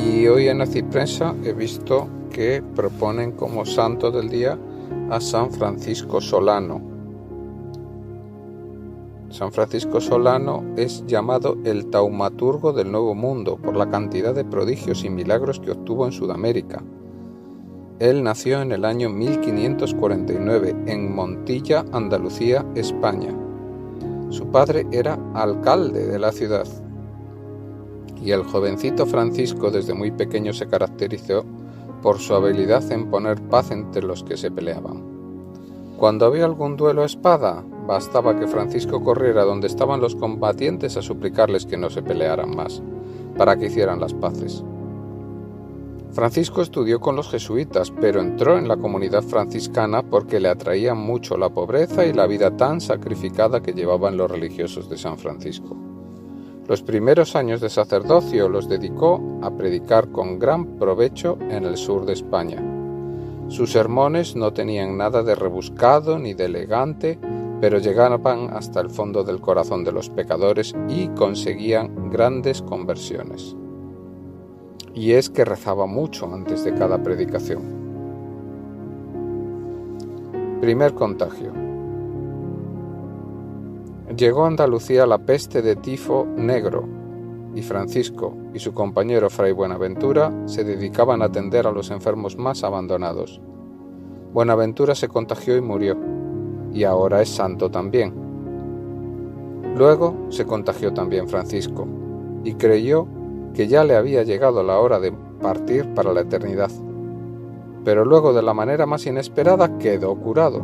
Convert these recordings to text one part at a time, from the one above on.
Y hoy en Aciprensa he visto que proponen como santo del día a San Francisco Solano. San Francisco Solano es llamado el taumaturgo del Nuevo Mundo por la cantidad de prodigios y milagros que obtuvo en Sudamérica. Él nació en el año 1549 en Montilla, Andalucía, España. Su padre era alcalde de la ciudad y el jovencito Francisco desde muy pequeño se caracterizó por su habilidad en poner paz entre los que se peleaban. Cuando había algún duelo a espada, bastaba que Francisco corriera donde estaban los combatientes a suplicarles que no se pelearan más, para que hicieran las paces. Francisco estudió con los jesuitas, pero entró en la comunidad franciscana porque le atraía mucho la pobreza y la vida tan sacrificada que llevaban los religiosos de San Francisco. Los primeros años de sacerdocio los dedicó a predicar con gran provecho en el sur de España. Sus sermones no tenían nada de rebuscado ni de elegante, pero llegaban hasta el fondo del corazón de los pecadores y conseguían grandes conversiones. Y es que rezaba mucho antes de cada predicación. Primer contagio. Llegó a Andalucía la peste de tifo negro, y Francisco y su compañero Fray Buenaventura se dedicaban a atender a los enfermos más abandonados. Buenaventura se contagió y murió, y ahora es santo también. Luego se contagió también Francisco, y creyó que ya le había llegado la hora de partir para la eternidad. Pero luego, de la manera más inesperada, quedó curado.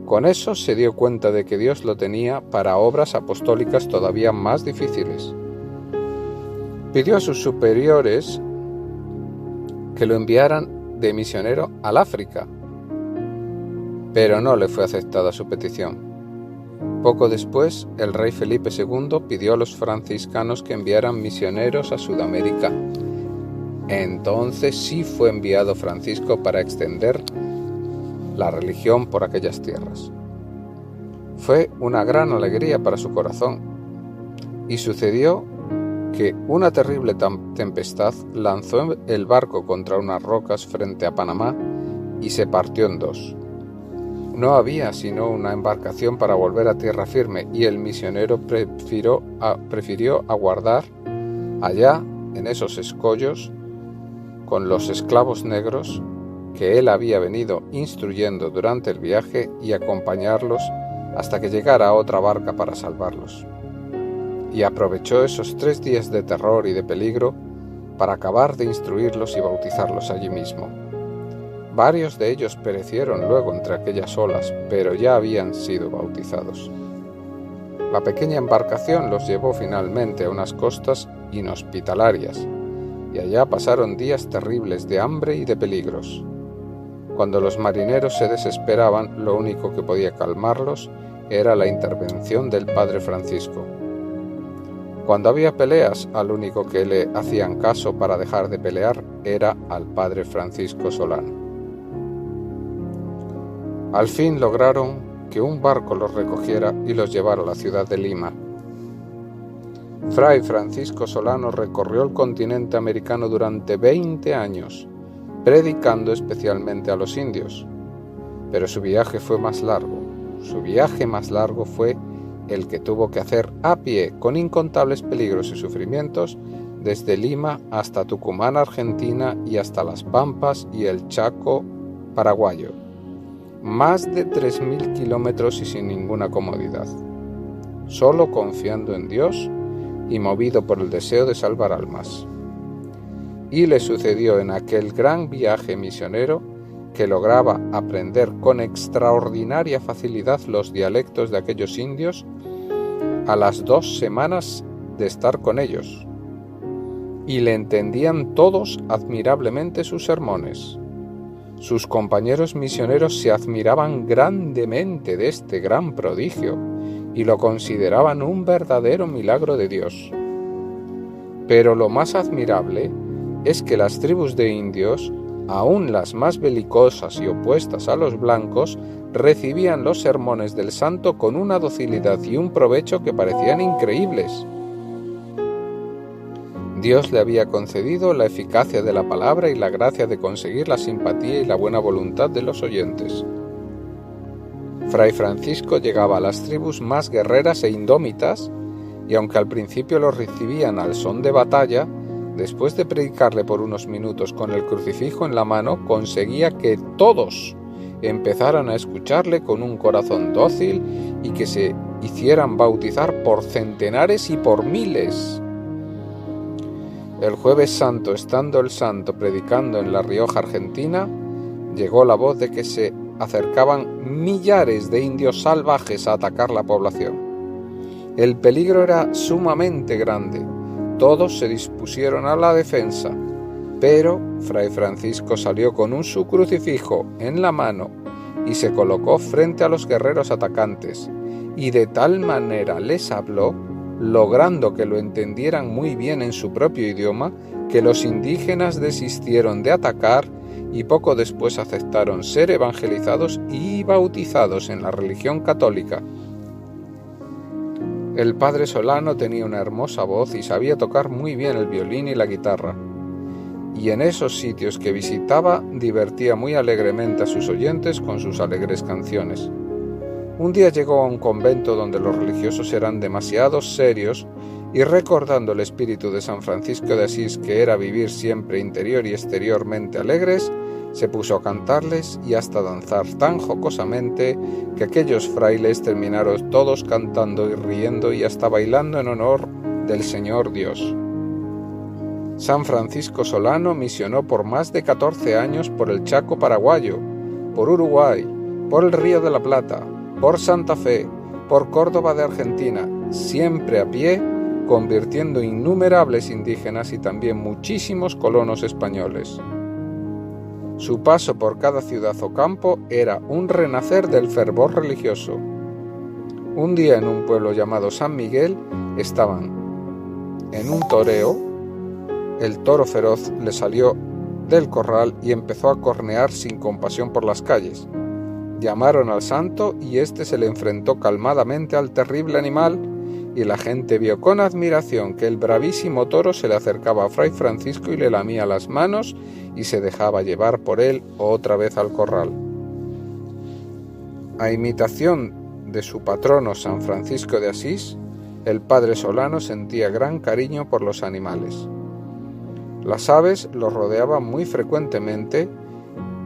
Con eso se dio cuenta de que Dios lo tenía para obras apostólicas todavía más difíciles. Pidió a sus superiores que lo enviaran de misionero al África, pero no le fue aceptada su petición. Poco después, el rey Felipe II pidió a los franciscanos que enviaran misioneros a Sudamérica. Entonces sí fue enviado Francisco para extender la religión por aquellas tierras. Fue una gran alegría para su corazón, y sucedió que una terrible tempestad lanzó el barco contra unas rocas frente a Panamá y se partió en dos. No había sino una embarcación para volver a tierra firme, y el misionero prefirió aguardar allá en esos escollos con los esclavos negros que él había venido instruyendo durante el viaje y acompañarlos hasta que llegara otra barca para salvarlos. Y aprovechó esos 3 días de terror y de peligro para acabar de instruirlos y bautizarlos allí mismo. Varios de ellos perecieron luego entre aquellas olas, pero ya habían sido bautizados. La pequeña embarcación los llevó finalmente a unas costas inhospitalarias, y allá pasaron días terribles de hambre y de peligros. Cuando los marineros se desesperaban, lo único que podía calmarlos era la intervención del padre Francisco. Cuando había peleas, al único que le hacían caso para dejar de pelear era al padre Francisco Solano. Al fin lograron que un barco los recogiera y los llevara a la ciudad de Lima. Fray Francisco Solano recorrió el continente americano durante 20 años, predicando especialmente a los indios. Pero su viaje fue más largo. Su viaje más largo fue el que tuvo que hacer a pie, con incontables peligros y sufrimientos, desde Lima hasta Tucumán, Argentina, y hasta Las Pampas y el Chaco paraguayo. Más de 3.000 kilómetros y sin ninguna comodidad, solo confiando en Dios y movido por el deseo de salvar almas. Y le sucedió en aquel gran viaje misionero que lograba aprender con extraordinaria facilidad los dialectos de aquellos indios a las 2 semanas de estar con ellos, y le entendían todos admirablemente sus sermones. Sus compañeros misioneros se admiraban grandemente de este gran prodigio y lo consideraban un verdadero milagro de Dios. Pero lo más admirable es que las tribus de indios, aun las más belicosas y opuestas a los blancos, recibían los sermones del santo con una docilidad y un provecho que parecían increíbles. Dios le había concedido la eficacia de la palabra y la gracia de conseguir la simpatía y la buena voluntad de los oyentes. Fray Francisco llegaba a las tribus más guerreras e indómitas, y aunque al principio los recibían al son de batalla, después de predicarle por unos minutos con el crucifijo en la mano, conseguía que todos empezaran a escucharle con un corazón dócil y que se hicieran bautizar por centenares y por miles. El Jueves Santo, estando el santo predicando en La Rioja, Argentina, llegó la voz de que se acercaban millares de indios salvajes a atacar la población. El peligro era sumamente grande. Todos se dispusieron a la defensa, pero Fray Francisco salió con su crucifijo en la mano y se colocó frente a los guerreros atacantes, y de tal manera les habló, logrando que lo entendieran muy bien en su propio idioma, que los indígenas desistieron de atacar y poco después aceptaron ser evangelizados y bautizados en la religión católica. El padre Solano tenía una hermosa voz y sabía tocar muy bien el violín y la guitarra, y en esos sitios que visitaba divertía muy alegremente a sus oyentes con sus alegres canciones. Un día llegó a un convento donde los religiosos eran demasiado serios y, recordando el espíritu de San Francisco de Asís, que era vivir siempre interior y exteriormente alegres, se puso a cantarles y hasta danzar tan jocosamente que aquellos frailes terminaron todos cantando y riendo y hasta bailando en honor del Señor Dios. San Francisco Solano misionó por más de 14 años por el Chaco paraguayo, por Uruguay, por el Río de la Plata, por Santa Fe, por Córdoba de Argentina, siempre a pie, convirtiendo innumerables indígenas y también muchísimos colonos españoles. Su paso por cada ciudad o campo era un renacer del fervor religioso. Un día en un pueblo llamado San Miguel estaban en un toreo. El toro feroz le salió del corral y empezó a cornear sin compasión por las calles. Llamaron al santo y éste se le enfrentó calmadamente al terrible animal, y la gente vio con admiración que el bravísimo toro se le acercaba a Fray Francisco y le lamía las manos y se dejaba llevar por él otra vez al corral. A imitación de su patrono San Francisco de Asís, el padre Solano sentía gran cariño por los animales. Las aves los rodeaban muy frecuentemente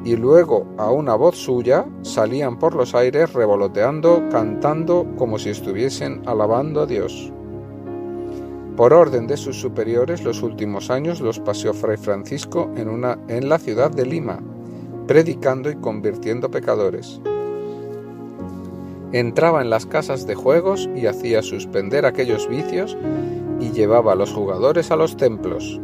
y luego, a una voz suya, salían por los aires revoloteando, cantando como si estuviesen alabando a Dios. Por orden de sus superiores, los últimos años los paseó Fray Francisco en la ciudad de Lima, predicando y convirtiendo pecadores. Entraba en las casas de juegos y hacía suspender aquellos vicios y llevaba a los jugadores a los templos.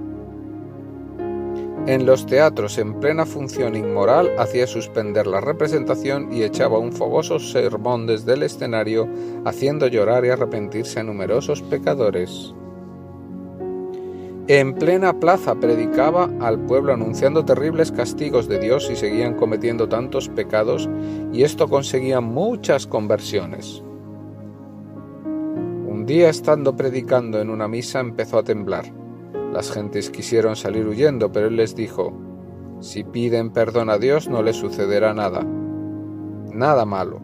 En los teatros, en plena función inmoral, hacía suspender la representación y echaba un fogoso sermón desde el escenario, haciendo llorar y arrepentirse a numerosos pecadores. En plena plaza predicaba al pueblo anunciando terribles castigos de Dios si seguían cometiendo tantos pecados, y esto conseguía muchas conversiones. Un día, estando predicando en una misa, empezó a temblar. Las gentes quisieron salir huyendo, pero él les dijo: si piden perdón a Dios no les sucederá nada, nada malo.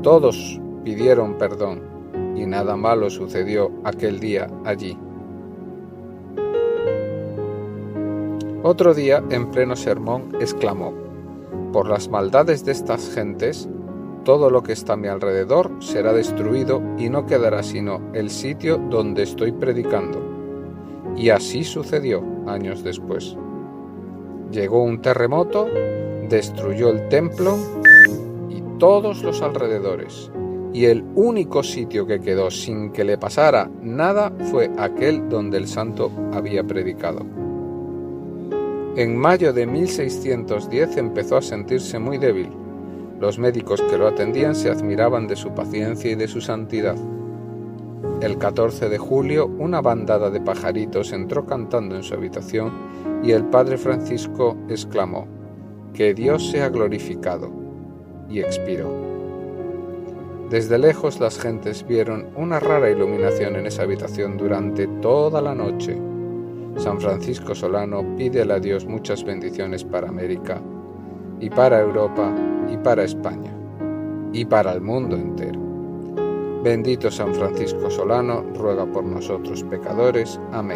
Todos pidieron perdón y nada malo sucedió aquel día allí. Otro día, en pleno sermón, exclamó: por las maldades de estas gentes, todo lo que está a mi alrededor será destruido y no quedará sino el sitio donde estoy predicando. Y así sucedió años después. Llegó un terremoto, destruyó el templo y todos los alrededores, y el único sitio que quedó sin que le pasara nada fue aquel donde el santo había predicado. En mayo de 1610 empezó a sentirse muy débil. Los médicos que lo atendían se admiraban de su paciencia y de su santidad. El 14 de julio, una bandada de pajaritos entró cantando en su habitación y el padre Francisco exclamó: «Que Dios sea glorificado», y expiró. Desde lejos las gentes vieron una rara iluminación en esa habitación durante toda la noche. San Francisco Solano, pídele a Dios muchas bendiciones para América, y para Europa, y para España, y para el mundo entero. Bendito San Francisco Solano, ruega por nosotros pecadores. Amén.